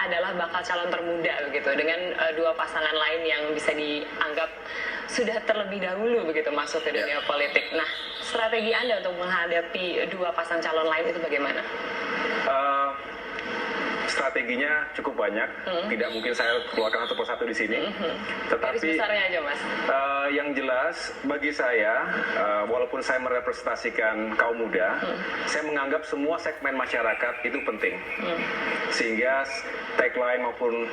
adalah bakal calon termuda begitu, dengan dua pasangan lain yang bisa dianggap sudah terlebih dahulu begitu masuk ke dunia politik. Nah, strategi Anda untuk menghadapi dua pasang calon lain itu bagaimana? Strateginya cukup banyak, tidak mungkin saya keluarkan satu persatu di sini. Tetapi garis besarnya aja, Mas. Yang jelas bagi saya, walaupun saya merepresentasikan kaum muda, saya menganggap semua segmen masyarakat itu penting. Sehingga tagline maupun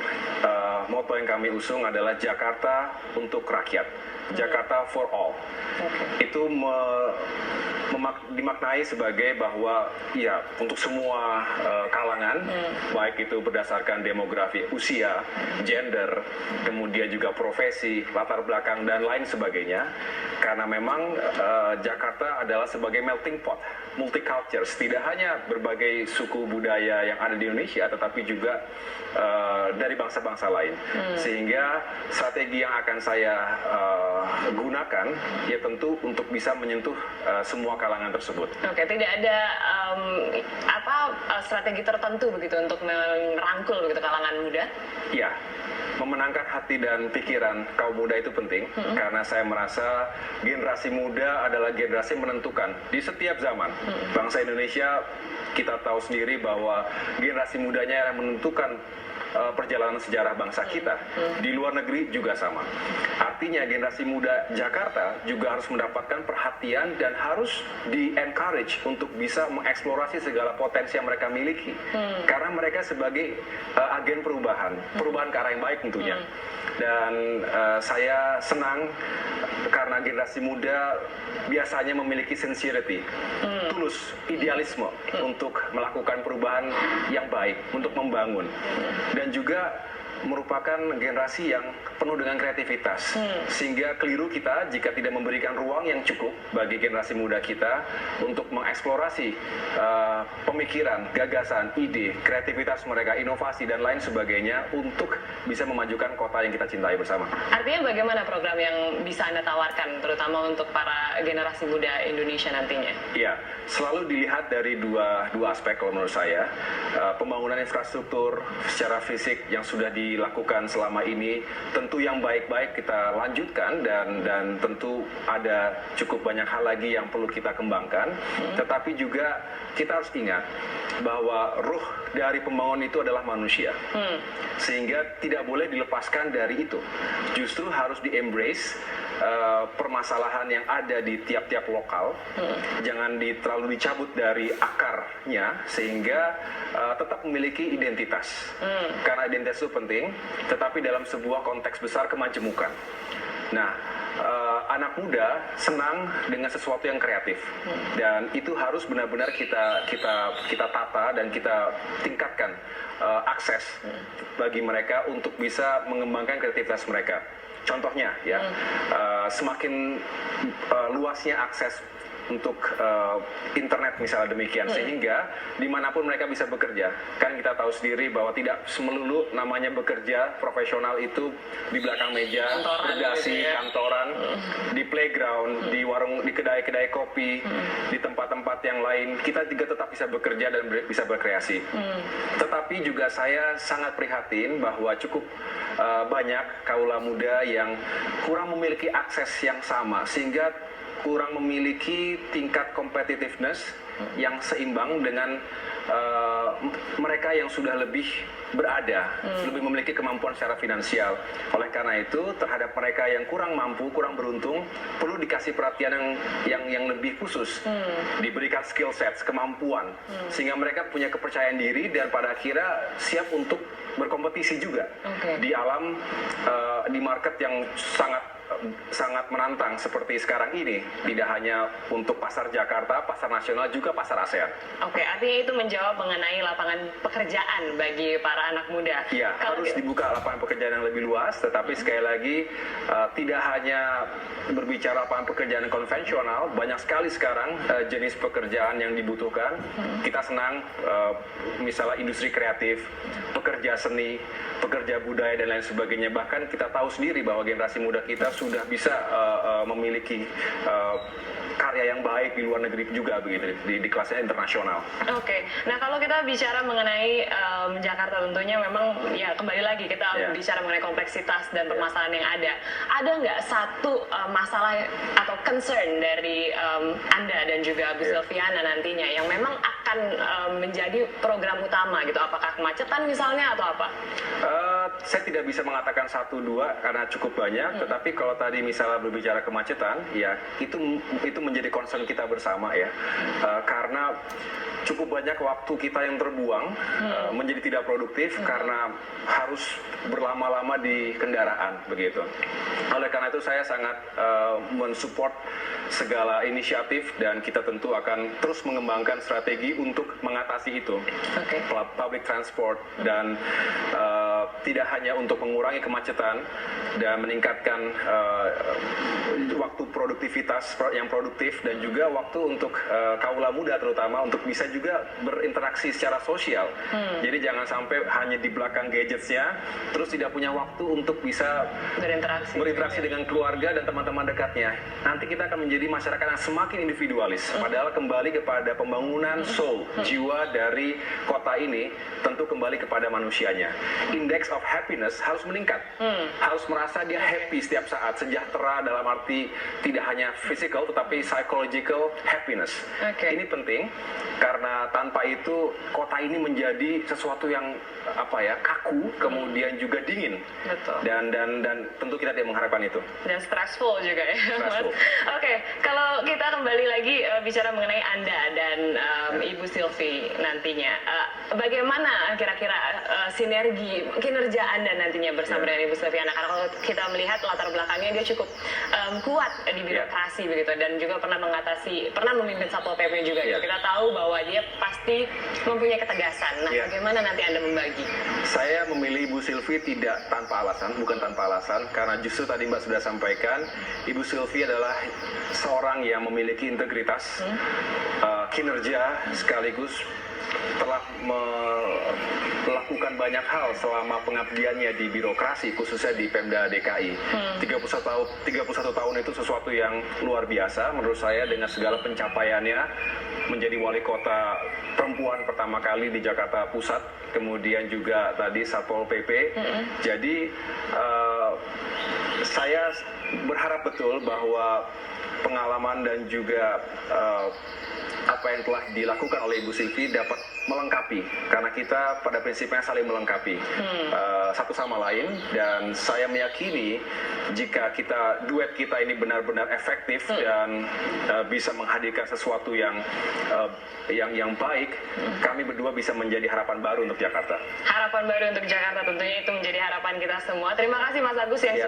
motto yang kami usung adalah Jakarta untuk rakyat, Jakarta for all. Itu dimaknai sebagai bahwa ya untuk semua kalangan, baik itu berdasarkan demografi, usia, gender, kemudian juga profesi, latar belakang dan lain sebagainya. Karena memang Jakarta adalah sebagai melting pot, multicultural, tidak hanya berbagai suku budaya yang ada di Indonesia, tetapi juga dari bangsa-bangsa lain. Sehingga strategi yang akan saya gunakan ya tentu untuk bisa menyentuh semua kalangan tersebut. Oke, tidak ada strategi tertentu begitu untuk merangkul begitu kalangan muda? Iya, memenangkan hati dan pikiran kaum muda itu penting, karena saya merasa generasi muda adalah generasi menentukan di setiap zaman. Bangsa Indonesia, kita tahu sendiri bahwa generasi mudanya yang menentukan perjalanan sejarah bangsa kita. Di luar negeri juga sama. Artinya generasi muda Jakarta juga harus mendapatkan perhatian dan harus di-encourage untuk bisa mengeksplorasi segala potensi yang mereka miliki. Karena mereka sebagai agen perubahan ke arah yang baik tentunya. Dan saya senang karena generasi muda biasanya memiliki sincerity, tulus, idealisme untuk melakukan perubahan yang baik, untuk membangun. Dan juga merupakan generasi yang penuh dengan kreativitas, sehingga keliru kita jika tidak memberikan ruang yang cukup bagi generasi muda kita untuk mengeksplorasi pemikiran, gagasan, ide, kreativitas mereka, inovasi dan lain sebagainya untuk bisa memajukan kota yang kita cintai bersama. Artinya bagaimana program yang bisa Anda tawarkan, terutama untuk para generasi muda Indonesia nantinya? Iya, selalu dilihat dari dua aspek kalau menurut saya. Pembangunan infrastruktur secara fisik yang sudah dilakukan selama ini tentu yang baik-baik kita lanjutkan, dan tentu ada cukup banyak hal lagi yang perlu kita kembangkan. Tetapi juga kita harus ingat bahwa ruh dari pembangunan itu adalah manusia, sehingga tidak boleh dilepaskan dari itu. Justru harus di-embrace permasalahan yang ada di tiap-tiap lokal, jangan terlalu dicabut dari akarnya, sehingga tetap memiliki identitas. Karena identitas itu penting, tetapi dalam sebuah konteks besar kemajemukan. Nah, anak muda senang dengan sesuatu yang kreatif, dan itu harus benar-benar kita tata dan kita tingkatkan akses bagi mereka untuk bisa mengembangkan kreativitas mereka. Contohnya ya, semakin luasnya akses untuk internet misalnya demikian, sehingga dimanapun mereka bisa bekerja. Kan kita tahu sendiri bahwa tidak melulu namanya bekerja profesional itu di belakang meja, berdasi, gitu ya, kantoran, di playground, di warung, di kedai-kedai kopi, di tempat-tempat yang lain. Kita juga tetap bisa bekerja dan bisa berkreasi. Tetapi juga saya sangat prihatin bahwa cukup banyak kaula muda yang kurang memiliki akses yang sama, sehingga kurang memiliki tingkat competitiveness yang seimbang dengan mereka yang sudah lebih berada, lebih memiliki kemampuan secara finansial. Oleh karena itu, terhadap mereka yang kurang mampu, kurang beruntung, perlu dikasih perhatian yang lebih khusus, diberikan skill sets, kemampuan, sehingga mereka punya kepercayaan diri dan pada akhirnya siap untuk berkompetisi juga di alam, di market yang sangat menantang seperti sekarang ini, tidak hanya untuk pasar Jakarta, pasar nasional, juga pasar ASEAN. Oke, artinya itu menjawab mengenai lapangan pekerjaan bagi para anak muda. Iya, harus dibuka lapangan pekerjaan yang lebih luas, tetapi sekali lagi tidak hanya berbicara lapangan pekerjaan konvensional, banyak sekali sekarang jenis pekerjaan yang dibutuhkan. Kita senang misalnya industri kreatif, pekerja seni, pekerja budaya dan lain sebagainya. Bahkan kita tahu sendiri bahwa generasi muda kita sudah bisa memiliki karya yang baik di luar negeri juga begitu di kelasnya internasional. Oke, nah kalau kita bicara mengenai Jakarta tentunya memang ya kembali lagi kita bicara mengenai kompleksitas dan permasalahan yang ada nggak satu masalah atau concern dari Anda dan juga Bu Silviana nantinya yang memang akan menjadi program utama gitu, apakah kemacetan misalnya atau apa? Saya tidak bisa mengatakan satu dua karena cukup banyak, tetapi kalau tadi misalnya berbicara kemacetan, ya itu menjadi concern kita bersama ya, karena cukup banyak waktu kita yang terbuang menjadi tidak produktif karena harus berlama-lama di kendaraan begitu. Oleh karena itu saya sangat mensupport segala inisiatif dan kita tentu akan terus mengembangkan strategi untuk mengatasi itu. Public transport dan tidak hanya untuk mengurangi kemacetan dan meningkatkan waktu produktivitas yang produktif dan juga waktu untuk kaula muda terutama untuk bisa juga berinteraksi secara sosial. Jadi jangan sampai hanya di belakang gadgetsnya terus tidak punya waktu untuk bisa berinteraksi dengan keluarga dan teman-teman dekatnya. Nanti kita akan menjadi masyarakat yang semakin individualis. Padahal kembali kepada pembangunan soul, jiwa dari kota ini tentu kembali kepada manusianya. Index of happiness harus meningkat. Harus merasa dia happy setiap saat, sejahtera dalam arti tidak hanya physical tetapi psychological happiness. Ini penting karena tanpa itu kota ini menjadi sesuatu yang kaku, kemudian juga dingin. Dan tentu kita tidak mengharapkan itu. Dan stressful juga ya. Oke, kalau kita kembali lagi bicara mengenai Anda dan Ibu Silvi nantinya, bagaimana kira-kira sinergi kinerja Anda nantinya bersama dengan Ibu Silviana? Karena kalau kita melihat latar belakangnya dia cukup kuat di birokrasi begitu dan juga pernah memimpin Satpol PP juga. Kita tahu bahwa dia pasti mempunyai ketegasan. Nah, bagaimana nanti Anda membagi? Saya memilih Ibu Silvi tidak tanpa alasan, bukan tanpa alasan, karena justru tadi Mbak sudah sampaikan, Ibu Silvi adalah seorang yang memiliki integritas, kinerja, sekaligus telah melakukan banyak hal selama pengabdiannya di birokrasi, khususnya di Pemda DKI. 31 tahun itu sesuatu yang luar biasa menurut saya dengan segala pencapaiannya, menjadi wali kota perempuan pertama kali di Jakarta Pusat, kemudian juga tadi Satpol PP. Jadi saya berharap betul bahwa pengalaman dan juga apa yang telah dilakukan oleh Ibu Silvi dapat melengkapi, karena kita pada prinsipnya saling melengkapi satu sama lain, dan saya meyakini jika duet kita ini benar-benar efektif dan bisa menghadirkan sesuatu yang baik, kami berdua bisa menjadi harapan baru untuk Jakarta. Harapan baru untuk Jakarta tentunya itu menjadi harapan kita semua. Terima kasih Mas Agus yang